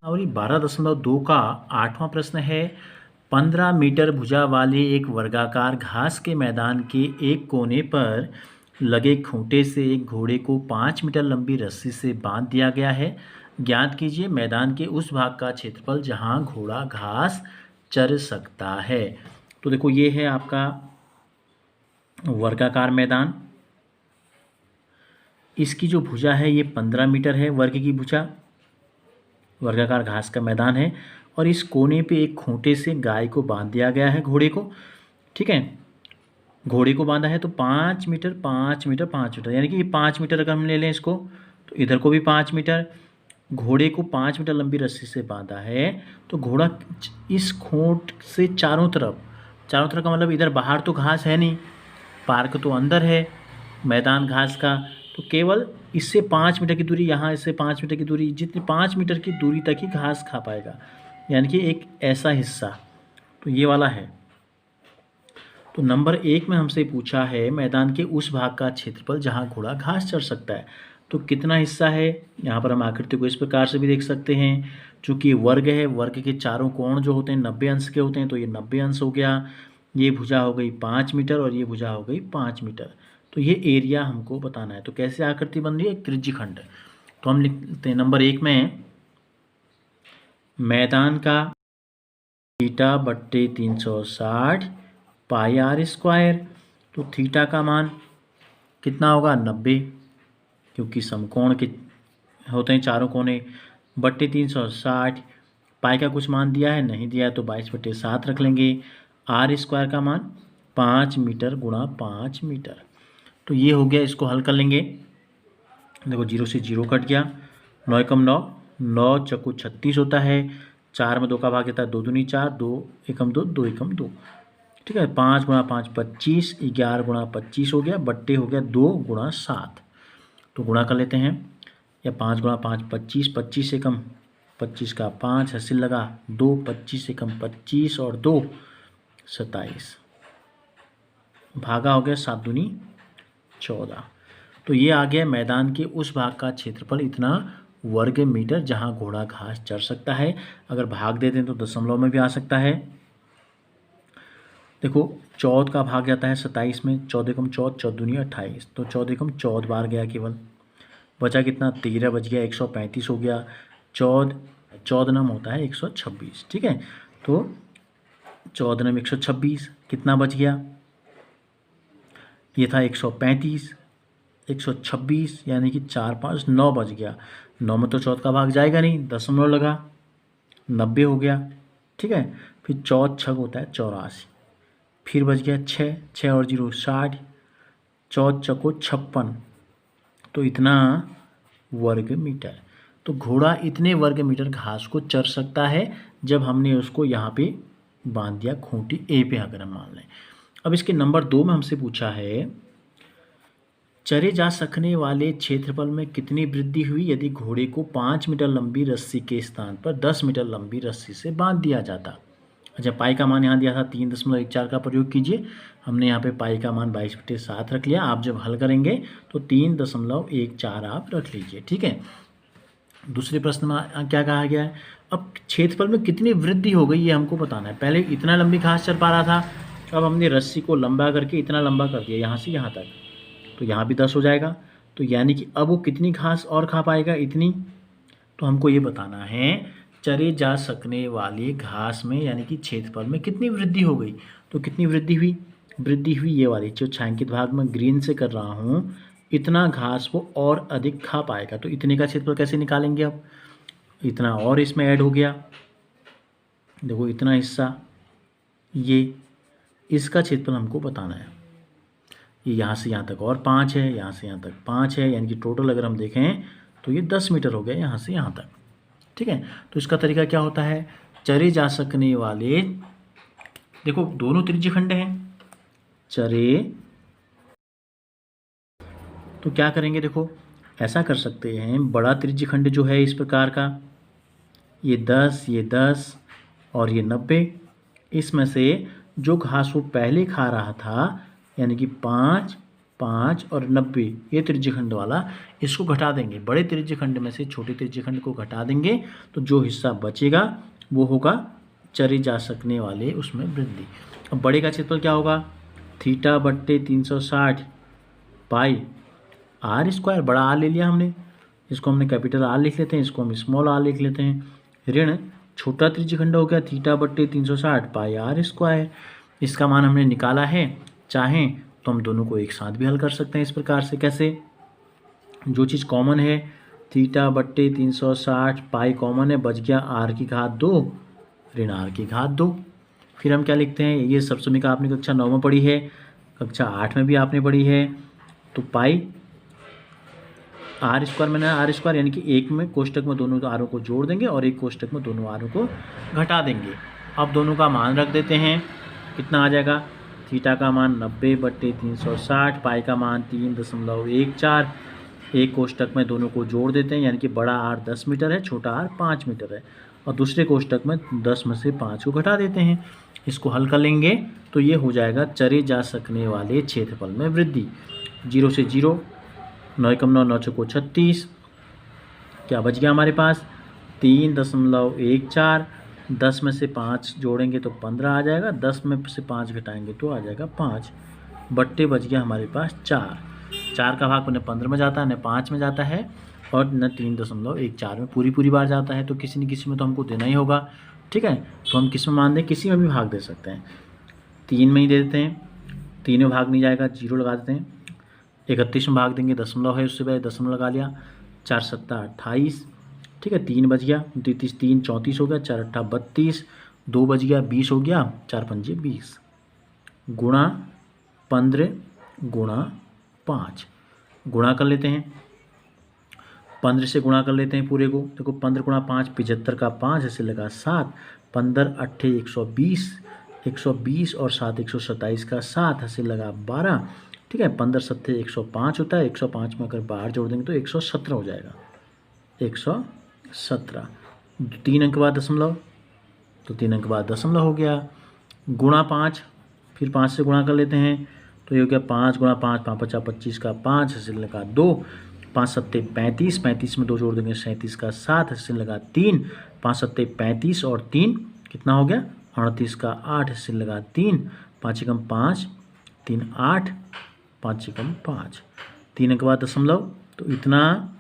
और ये 12.2 का 8वां प्रश्न है। 15 मीटर भुजा वाले एक वर्गाकार घास के मैदान के एक कोने पर लगे खूंटे से एक घोड़े को 5 मीटर लंबी रस्सी से बांध दिया गया है। ज्ञात कीजिए मैदान के उस भाग का क्षेत्रफल जहां घोड़ा घास चर सकता है। तो देखो ये है आपका वर्गाकार मैदान। इसकी जो भुजा है ये 15 मीटर है, वर्ग की भुजा, वर्गाकार घास का मैदान है। और इस कोने पे एक खूंटे से गाय को बांध दिया गया है, घोड़े को। ठीक है, घोड़े को बांधा है तो 5 मीटर 5 मीटर 5 मीटर, यानी कि ये 5 मीटर अगर हम ले लें इसको, तो इधर को भी 5 मीटर। घोड़े को 5 मीटर लंबी रस्सी से बांधा है तो घोड़ा इस खूंट से चारों तरफ का मतलब इधर बाहर तो घास है नहीं, पार्क तो अंदर है मैदान घास का, तो केवल इससे 5 मीटर की दूरी, यहाँ इससे 5 मीटर की दूरी, जितनी 5 मीटर की दूरी तक ही घास खा पाएगा, यानी कि एक ऐसा हिस्सा, तो ये वाला है। तो नंबर 1 में हमसे पूछा है मैदान के उस भाग का क्षेत्रफल जहाँ घोड़ा घास चर सकता है, तो कितना हिस्सा है। यहाँ पर हम आकृति को इस प्रकार से भी देख सकते हैं, चूँकि वर्ग है, वर्ग के चारों कोण जो होते हैं 90 अंश के होते हैं, तो ये 90 अंश हो गया। ये भुजा हो गई 5 मीटर और ये भुजा हो गई 5 मीटर, तो ये एरिया हमको बताना है। तो कैसे आकृति बन रही है, त्रिज्यखंड। तो हम लिखते हैं नंबर 1 में मैदान का थीटा बट्टे 360 पाई आर स्क्वायर। तो थीटा का मान कितना होगा, 90, क्योंकि समकोण के होते हैं चारों कोने, बट्टे 360। पाई का कुछ मान दिया है, नहीं दिया है, तो 22/7 रख लेंगे। आर स्क्वायर का मान 5 मीटर गुणा 5 मीटर। तो ये हो गया, इसको हल कर लेंगे। देखो 0 से 0 कट गया, 9 एकम 9, 9 चक्कू 36 होता है, 4 में 2 का भाग देता है, 2 दूनी 4, 2 एकम 2, 2 एकम 2। ठीक है, 5 गुणा 5 25, 11 गुणा 25 हो गया, बट्टे हो गया 2 गुणा 7। तो गुणा कर लेते हैं, या 5 गुणा 5 25, 25 एकम 25 का 5, हासिल लगा 2, 25 एकम 25 और 2 27, भागा हो गया 7 दूनी 14। तो ये आ गया मैदान के उस भाग का क्षेत्रफल इतना वर्ग मीटर जहां घोड़ा घास चर सकता है। अगर भाग दे दें तो दशमलव में भी आ सकता है। देखो 14 का भाग जाता है 27 में, 14 एकम 14, 14 दूनी 28, तो 14 एकम 14 बार गया केवल, बचा कितना, 13 बच गया, 135 हो गया। 14 नम होता है 126। ठीक है, तो 14 नम 126, कितना बच गया, ये था 135, 126, यानी कि 4 5 9 बच गया। 9 में तो 14 का भाग जाएगा नहीं, दशमलव लगा, 90 हो गया। ठीक है, फिर 14 छग होता है 84, फिर बच गया 6, 6 और 0 60, 14 चौको 56, तो इतना वर्ग मीटर। तो घोड़ा इतने वर्ग मीटर घास को चर सकता है जब हमने उसको यहाँ पे बांध दिया खूंटी ए पे, अगर हम मान लें। अब इसके नंबर 2 में हमसे पूछा है चरे जा सकने वाले क्षेत्रफल में कितनी वृद्धि हुई यदि घोड़े को 5 मीटर लंबी रस्सी के स्थान पर 10 मीटर लंबी रस्सी से बांध दिया जाता। अच्छा, पाई का मान यहाँ दिया था 3.14 का प्रयोग कीजिए। हमने यहाँ पे पाई का मान 22/7 रख लिया। आप जब हल करेंगे तो 3.14 आप रख लीजिए। ठीक है, दूसरे प्रश्न में क्या कहा गया है, अब क्षेत्रफल में कितनी वृद्धि हो गई ये हमको बताना है। पहले इतना लंबी घास चर पा रहा था, अब हमने रस्सी को लंबा करके इतना लंबा कर दिया, यहाँ से यहाँ तक, तो यहाँ भी 10 हो जाएगा। तो यानी कि अब वो कितनी घास और खा पाएगा, इतनी। तो हमको ये बताना है चरे जा सकने वाले घास में यानी कि क्षेत्रफल में कितनी वृद्धि हो गई। तो कितनी वृद्धि हुई, वृद्धि हुई ये वाली जो छायांकित भाग में ग्रीन से कर रहा हूँ, इतना घास वो और अधिक खा पाएगा। तो इतने का क्षेत्रफल कैसे निकालेंगे, अब इतना और इसमें ऐड हो गया, देखो इतना हिस्सा, ये इसका क्षेत्रफल हमको बताना है। ये यहाँ से यहाँ तक और 5 है, यहाँ से यहाँ तक 5 है, यानी कि टोटल अगर हम देखें तो ये 10 मीटर हो गया यहाँ से यहाँ तक। ठीक है, तो इसका तरीका क्या होता है, चरे जा सकने वाले, देखो दोनों त्रिज्यखंड हैं, चरे, तो क्या करेंगे, देखो ऐसा कर सकते हैं, बड़ा त्रिज्यखंड जो है इस प्रकार का, ये 10, ये 10 और ये 90, इसमें से जो घास वो पहले खा रहा था यानी कि 5 5 और 90 ये त्रिज्यखंड वाला, इसको घटा देंगे। बड़े त्रिज्यखंड में से छोटे त्रिज्यखंड को घटा देंगे तो जो हिस्सा बचेगा वो होगा चरे जा सकने वाले उसमें वृद्धि। अब बड़े का क्षेत्रफल क्या होगा, θ/360 पाई आर स्क्वायर। बड़ा आर ले लिया हमने, इसको हमने कैपिटल आर लिख लेते हैं, इसको हम स्मॉल आर लिख लेते हैं। ऋण छोटा त्रिज्यखंड हो गया θ/360 पाई आर स्क्वायर। इसका मान हमने निकाला है। चाहें तो हम दोनों को एक साथ भी हल कर सकते हैं इस प्रकार से। कैसे, जो चीज़ कॉमन है θ/360 पाई कॉमन है, बच गया r की घात 2 ऋण r की घात 2। फिर हम क्या लिखते हैं, ये सब समीकरण आपने कक्षा 9 में पढ़ी है, कक्षा 8 में भी आपने पढ़ी है। तो पाई आर स्क्वायर में ना आर स्क्वायर यानी कि एक में कोष्टक में दोनों आरों को जोड़ देंगे और एक कोष्टक में दोनों आरों को घटा देंगे। अब दोनों का मान रख देते हैं, कितना आ जाएगा, थीटा का मान 90/360, पाई का मान 3.14, एक कोष्टक में दोनों को जोड़ देते हैं यानी कि बड़ा आर 10 मीटर है, छोटा आर 5 मीटर है, और दूसरे कोष्टक में 10 में से 5 को घटा देते हैं। इसको हल कर लेंगे तो ये हो जाएगा चरे जा सकने वाले क्षेत्रफल में वृद्धि। 0 से 0, 9 × 9 = 36, क्या बच गया हमारे पास 3.14, 10 में से 5 जोड़ेंगे तो 15 आ जाएगा, 10 में से 5 घटाएंगे तो आ जाएगा 5, बट्टे बच गया हमारे पास 4 का भाग न 15 में जाता है न 5 में जाता है और न 3.14 में पूरी बार जाता है, तो किसी न किसी में तो हमको देना ही होगा। ठीक है, तो हम किस में मान दें, किसी में भी भाग दे सकते हैं। 3 में ही दे देते हैं, 3 में भाग नहीं जाएगा 0 लगा देते हैं, 31 में भाग देंगे, दशमलव है उससे पहले दशमलव लगा लिया, 4 × 7 = 28। ठीक है, 3 बच गया, 33 3 34 हो गया, 4 × 8 = 32, 2 बच गया 20 हो गया, 4 × 5 = 20, गुणा 15 गुणा 5, गुणा कर लेते हैं, 15 से गुणा कर लेते हैं पूरे को। देखो 15 × 5 75 का 5 ऐसे लगा 7, 15 8 120, 120 और 7 127 का 7 ऐसे लगा 12। ठीक है, 15 7 105 होता है, 105 में अगर बाहर जोड़ देंगे तो 117 हो जाएगा, 117। 3 अंक बाद दशमलव, तो 3 अंक बाद दशमलव हो गया, गुणा 5, फिर 5 से गुणा कर लेते हैं तो ये हो गया 5 × 5 5 × 25 का 5 ऐसे लगा 2, 5 7 35, 35 में 2 जोड़ देंगे 37 का 7 ऐसे लगा 3, 5 7 35 और 3 कितना हो गया 38 का 8 ऐसे लगा 3, 5 × 5 3 8, 5 × 5, 3 अंक बाद दशमलव, तो इतना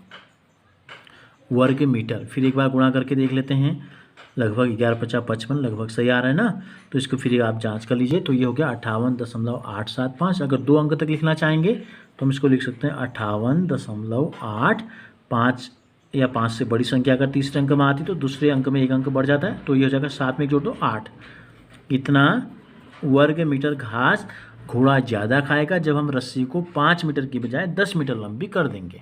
वर्ग मीटर। फिर एक बार गुणा करके देख लेते हैं, लगभग 11 × 50 = 55, लगभग सही आ रहा है ना, तो इसको फिर आप जांच कर लीजिए। तो ये हो गया 58.875। अगर 2 अंक तक लिखना चाहेंगे तो हम इसको लिख सकते हैं 58.85, या 5 से बड़ी संख्या अगर तीसरे अंक में आती तो दूसरे अंक में 1 अंक बढ़ जाता है, तो ये हो जाएगा 7 में जोड़ दो 8। इतना वर्ग मीटर घास घोड़ा ज़्यादा खाएगा जब हम रस्सी को 5 मीटर की बजाय 10 मीटर लंबी कर देंगे।